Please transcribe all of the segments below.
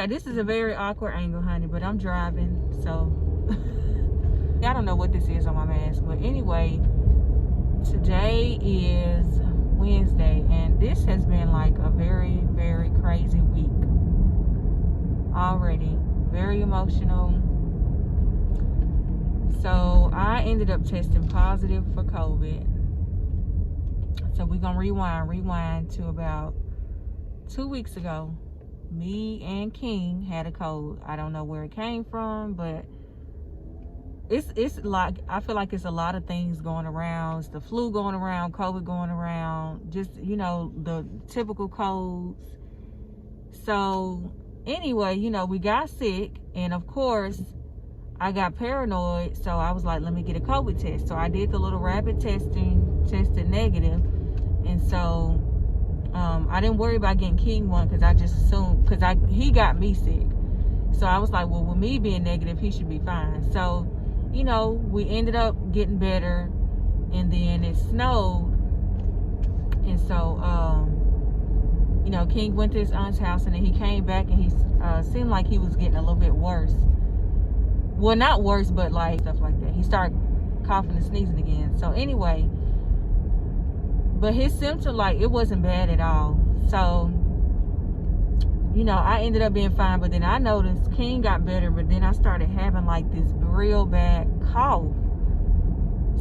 Okay, this is a very awkward angle, honey, but I'm driving, so I don't know what this is on my mask. But anyway, today is Wednesday, and this has been like a very, very crazy week already. Very emotional. So I ended up testing positive for COVID. So we're gonna rewind to about 2 weeks ago. Me and King had a cold. I don't know where it came from, but it's like, I feel like it's a lot of things going around. It's the flu going around, COVID going around, just, you know, the typical colds. So anyway, you know, we got sick, and of course I got paranoid, so I was like, let me get a COVID test. So I did the little rapid testing, tested negative, and so I didn't worry about getting King one, because I just assumed, because he got me sick. So I was like, well, with me being negative, he should be fine. So, you know, we ended up getting better, and then it snowed, and so you know, King went to his aunt's house, and then he came back, and he seemed like he was getting a little bit worse. Well, not worse, but like stuff like that. He started coughing and sneezing again. So anyway, but his symptom, like, it wasn't bad at all. So, you know, I ended up being fine, but then I noticed King got better, but then I started having like this real bad cough.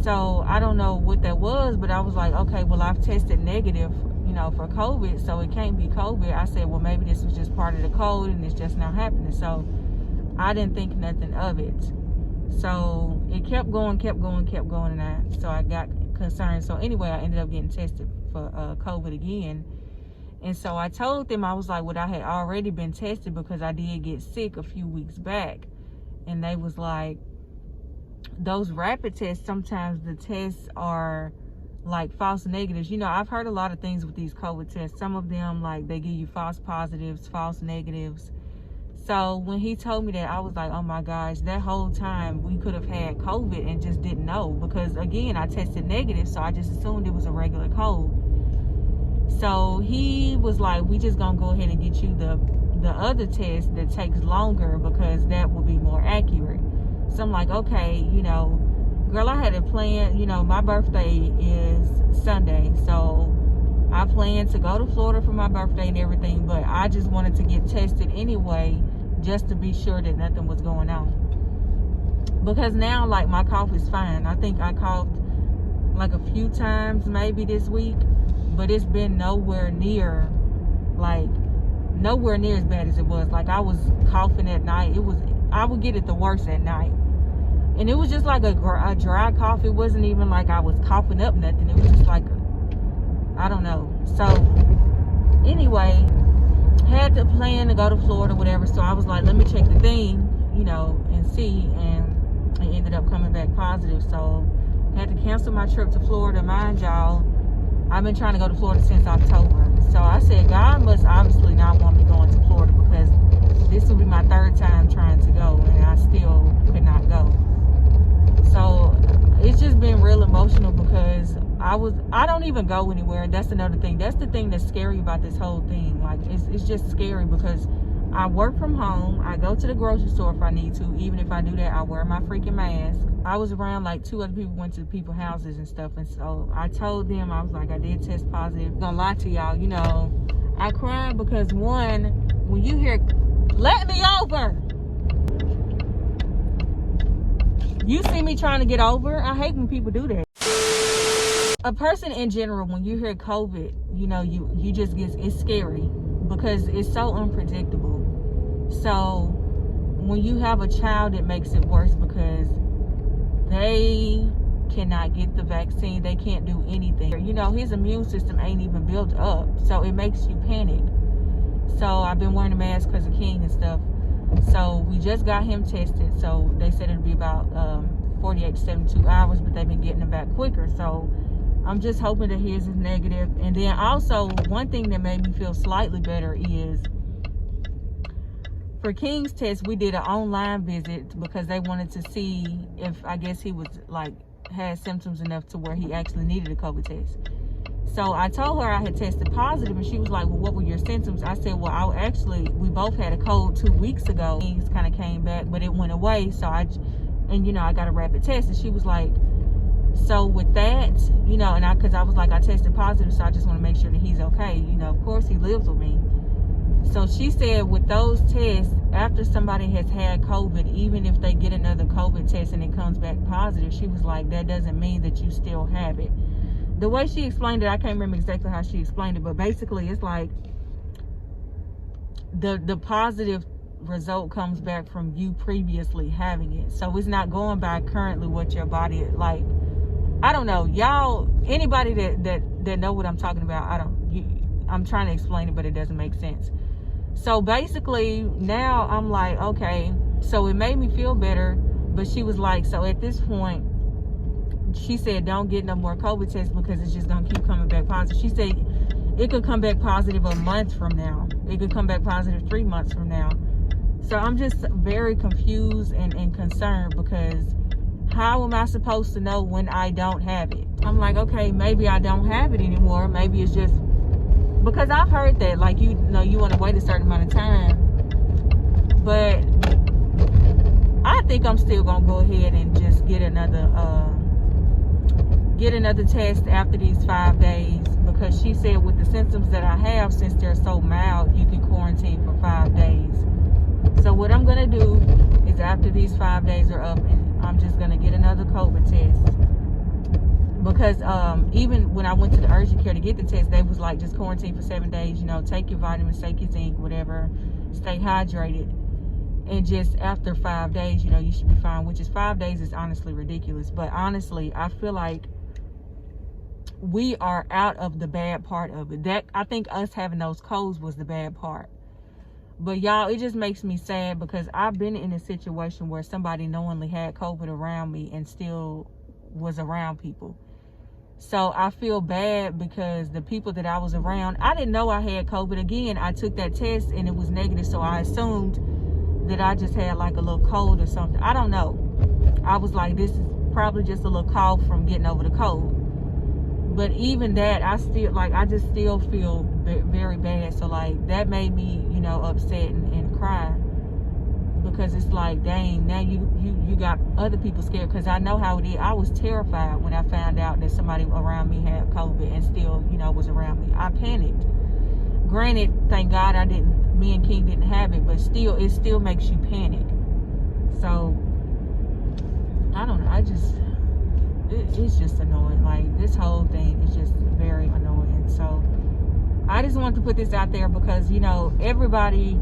So I don't know what that was, but I was like, okay, well, I've tested negative, you know, for COVID, so it can't be COVID. I said, well, maybe this was just part of the cold, and it's just now happening. So I didn't think nothing of it. So it kept going, and so I got concerned. So anyway, I ended up getting tested for COVID again. And so I told them, I was like, well, I had already been tested because I did get sick a few weeks back. And they was like, those rapid tests, sometimes the tests are like false negatives. You know, I've heard a lot of things with these COVID tests. Some of them, like, they give you false positives, false negatives. So when he told me that, I was like, oh my gosh, that whole time we could have had COVID and just didn't know. Because again, I tested negative, so I just assumed it was a regular cold. So he was like, we just gonna go ahead and get you the other test that takes longer, because that will be more accurate. So I'm like, okay, you know, girl, I had a plan. You know, my birthday is Sunday, so I planned to go to Florida for my birthday and everything, but I just wanted to get tested anyway, just to be sure that nothing was going on. Because now, like, my cough is fine. I think I coughed like a few times maybe this week, but it's been nowhere near as bad as it was. Like, I was coughing at night. I would get it the worst at night, and it was just like a dry cough. It wasn't even like I was coughing up nothing. It was just like, I don't know. So anyway, had to plan to go to Florida, whatever. So I was like, let me check the thing, you know, and see, and it ended up coming back positive. So had to cancel my trip to Florida. Mind y'all, I've been trying to go to Florida since October. So I said, God must obviously not want me going to Florida, because this will be my third time trying to go, and I still could not go. So it's just been real emotional, because I don't even go anywhere. That's another thing. That's the thing that's scary about this whole thing. Like, it's just scary, because I work from home. I go to the grocery store if I need to. Even if I do that, I wear my freaking mask. I was around like 2 other people, went to people's houses and stuff, and so I told them, I was like, I did test positive. Don't lie to y'all, you know, I cried because, one, when you hear, let me over, you see me trying to get over. I hate when people do that. A person in general, when you hear COVID, you know, you just get, it's scary, because it's so unpredictable. So when you have a child, it makes it worse, because they cannot get the vaccine. They can't do anything. You know, his immune system ain't even built up, so it makes you panic. So I've been wearing a mask because of King and stuff. So we just got him tested. So they said it'd be about 48 to 72 hours, but they've been getting him back quicker. So I'm just hoping that his is negative. And then also, one thing that made me feel slightly better is, for King's test, we did an online visit because they wanted to see if, I guess, he was like, had symptoms enough to where he actually needed a COVID test. So I told her I had tested positive, and she was like, well, what were your symptoms? I said, well, we both had a cold 2 weeks ago. Things kind of came back, but it went away. So I got a rapid test. And she was like, so with that, because I was like, I tested positive, so I just want to make sure that he's okay. Of course he lives with me. So she said with those tests, after somebody has had COVID, even if they get another COVID test and it comes back positive, she was like, that doesn't mean that you still have it. The way she explained it, I can't remember exactly how she explained it, but basically it's like the positive result comes back from you previously having it. So it's not going by currently what your body, like, I don't know, y'all, anybody that know what I'm talking about, I'm trying to explain it, but it doesn't make sense. So basically now I'm like, okay, so it made me feel better. But she was like, so at this point, she said, don't get no more COVID tests because it's just gonna keep coming back positive. She said it could come back positive a month from now. It could come back positive 3 months from now. So I'm just very confused and concerned, because how am I supposed to know when I don't have it? I'm like, okay, maybe I don't have it anymore. Maybe it's just because I've heard that, like, you want to wait a certain amount of time. But I think I'm still gonna go ahead and just get another test after these 5 days, because she said with the symptoms that I have, since they're so mild, you can quarantine for 5 days. So what I'm gonna do is, after these 5 days are up, and I'm just gonna get another COVID test. Because even when I went to the urgent care to get the test, they was like, just quarantine for 7 days, take your vitamins, take your zinc, whatever, stay hydrated. And just after 5 days, you should be fine, which is 5 days is honestly ridiculous. But honestly, I feel like we are out of the bad part of it. That, I think us having those colds was the bad part. But y'all, it just makes me sad, because I've been in a situation where somebody knowingly had COVID around me and still was around people. So I feel bad, because the people that I was around, I didn't know I had COVID. Again, I took that test and it was negative, so I assumed that I just had like a little cold or something. I don't know. I was like, this is probably just a little cough from getting over the cold. But even that, I just still feel very bad. So like, that made me, upset and cry, because it's like, dang, now you got other people scared. Because I know how it is. I was terrified when I found out that somebody around me had COVID and still, was around me. I panicked. Granted, thank God me and King didn't have it, but still, it still makes you panic. So I don't know. It's just annoying. Like, this whole thing is just very annoying. So I just wanted to put this out there, because everybody.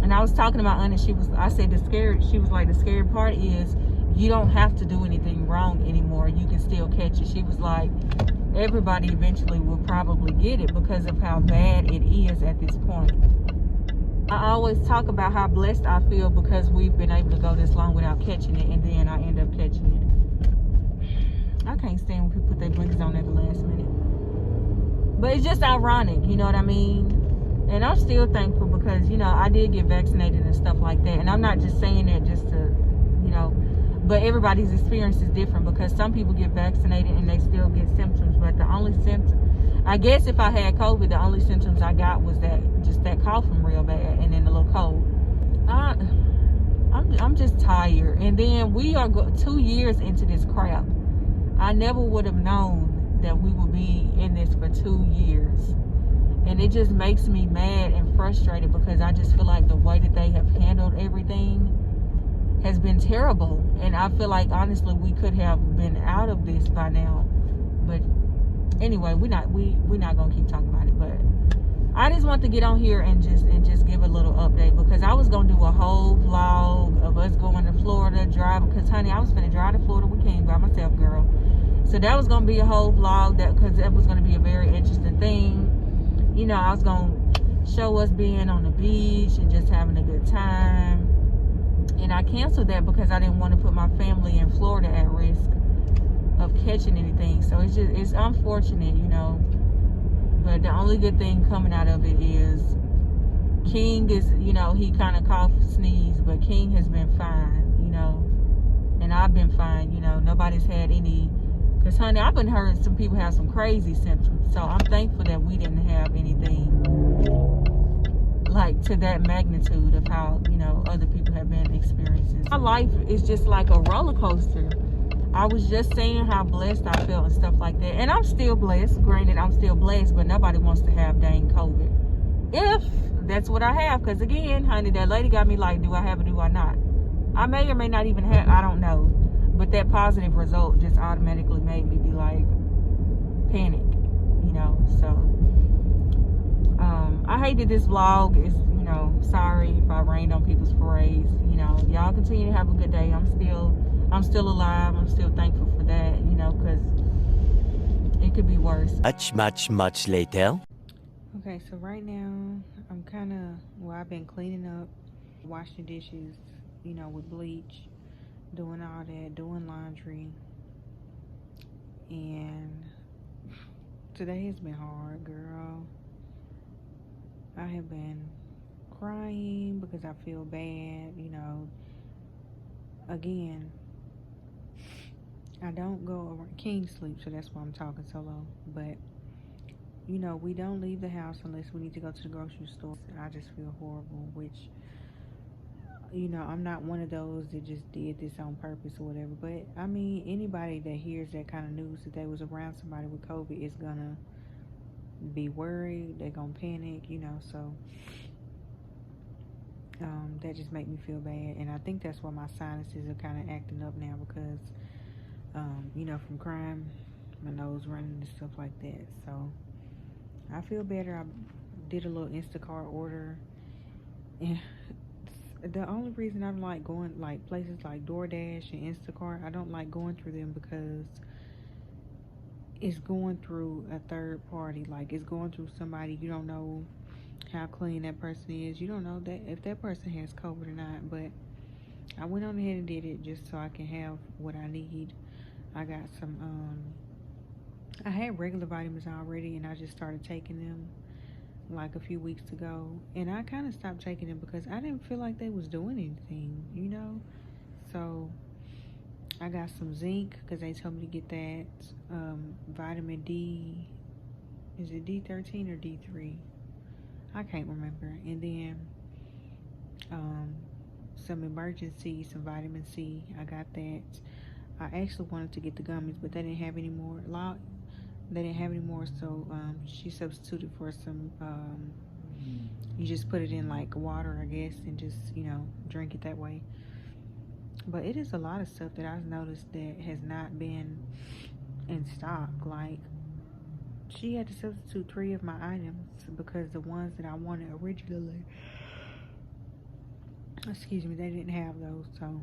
And I was talking to my aunt, and she was like, the scary part is you don't have to do anything wrong anymore. You can still catch it. She was like, everybody eventually will probably get it because of how bad it is at this point. I always talk about how blessed I feel, because we've been able to go this long without catching it, and then I end up catching it. I can't stand when people put their blinkers on at the last minute. But it's just ironic, you know what I mean? And I'm still thankful, because, I did get vaccinated and stuff like that. And I'm not just saying that just to, but everybody's experience is different, because some people get vaccinated and they still get symptoms. But the only symptom, I guess if I had COVID, the only symptoms I got was just that coughing real bad, and then a little cold. I'm just tired. And then we are 2 years into this crap. I never would have known that we would be in this for 2 years. And it just makes me mad and frustrated, because I just feel like the way that they have handled everything has been terrible. And I feel like, honestly, we could have been out of this by now. But anyway, we're not gonna keep talking about it. But I just want to get on here and just give a little update, because I was gonna do a whole vlog of us going to Florida, driving. Because honey, I was finna drive to Florida with King by myself, girl. So that was gonna be a whole vlog, because that was gonna be a very interesting thing. I was going to show us being on the beach and just having a good time. And I canceled that because I didn't want to put my family in Florida at risk of catching anything. So it's unfortunate, But the only good thing coming out of it is King is, he kind of coughed, sneezed, but King has been fine, And I've been fine, Nobody's had any Because, honey, I've been heard some people have some crazy symptoms. So I'm thankful that we didn't have anything like to that magnitude of how, you know, other people have been experiencing. My life is just like a roller coaster. I was just saying how blessed I felt and stuff like that. And I'm still blessed. Granted, I'm still blessed, but nobody wants to have dang COVID. If that's what I have. Because, again, honey, that lady got me like, do I have it, do I not? I may or may not even have, I don't know. But that positive result just automatically made me be like, panic, you know. So, I hate that this vlog is, you know, sorry if I rained on people's parades. You know, y'all continue to have a good day. I'm still alive. I'm still thankful for that, you know, because it could be worse. Much later. Okay, so right now, I'm kind of, well, I've been cleaning up, washing dishes, you know, with bleach, doing all that, doing laundry. And today has been hard, girl. I have been crying because I feel bad, you know. Again, I don't go around. King sleep, so that's why I'm talking so low. But, you know, we don't leave the house unless we need to go to the grocery store. I just feel horrible, which, you know, I'm not one of those that just did this on purpose or whatever. But, I mean, anybody that hears that kind of news that they was around somebody with COVID is going to be worried. They're going to panic, you know, so that just make me feel bad. And I think that's why my sinuses are kind of acting up now because, you know, from crying, my nose running and stuff like that. So I feel better. I did a little Instacart order, and the only reason I don't like going like places like DoorDash and Instacart, I don't like going through them because it's going through a third party. Like, it's going through somebody you don't know how clean that person is. You don't know that if that person has COVID or not. But I went on ahead and did it just so I can have what I need. I got some I had regular vitamins already, and I just started taking them like a few weeks ago. And I kind of stopped taking them because I didn't feel like they was doing anything, you know. So I got some zinc because they told me to get that. Vitamin D, is it D13 or D3? I can't remember. And then some emergency, some vitamin C. I got that. I actually wanted to get the gummies, but they didn't have any more. So she substituted for some. You just put it in like water, I guess, and just, you know, drink it that way. But it is a lot of stuff that I've noticed that has not been in stock. Like, she had to substitute 3 of my items because the ones that I wanted originally, excuse me, they didn't have those. So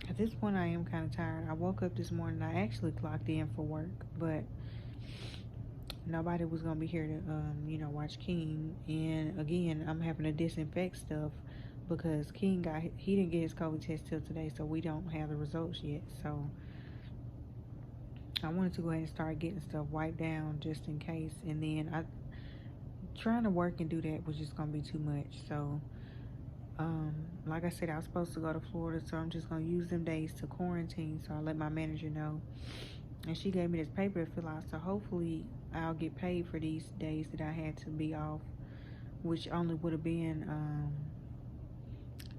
at this point, I am kind of tired. I woke up this morning. I actually clocked in for work, but nobody was gonna be here to, you know, watch King. And again, I'm having to disinfect stuff because King he didn't get his COVID test till today, so we don't have the results yet. So I wanted to go ahead and start getting stuff wiped down just in case. And then trying to work and do that was just gonna be too much. So like I said, I was supposed to go to Florida, so I'm just gonna use them days to quarantine. So I let my manager know, and she gave me this paper to fill out. So hopefully I'll get paid for these days that I had to be off, which only would have been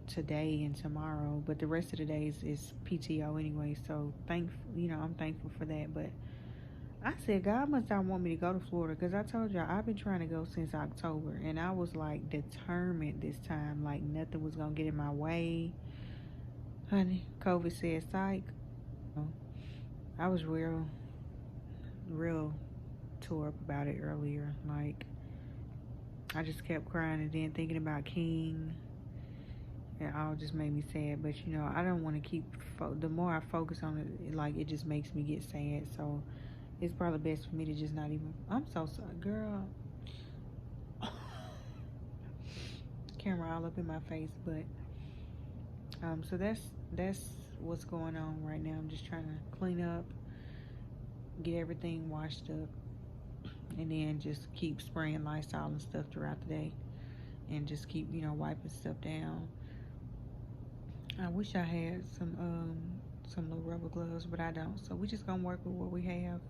today and tomorrow, but the rest of the days is PTO anyway. So I'm thankful for that. But I said, God must not want me to go to Florida, because I told y'all I've been trying to go since October, and I was like determined this time, like nothing was gonna get in my way. Honey, COVID said psych. I was real tore up about it earlier. Like, I just kept crying and then thinking about King. It all just made me sad. But, you know, I don't want to keep, the more I focus on it, like, it just makes me get sad. So it's probably best for me to just not even, I'm so sorry, girl. Camera all up in my face. But, so that's what's going on right now. I'm just trying to clean up, get everything washed up, and then just keep spraying Lysol and stuff throughout the day, and just keep, you know, wiping stuff down. I wish I had some some little rubber gloves, but I don't. So we just gonna work with what we have.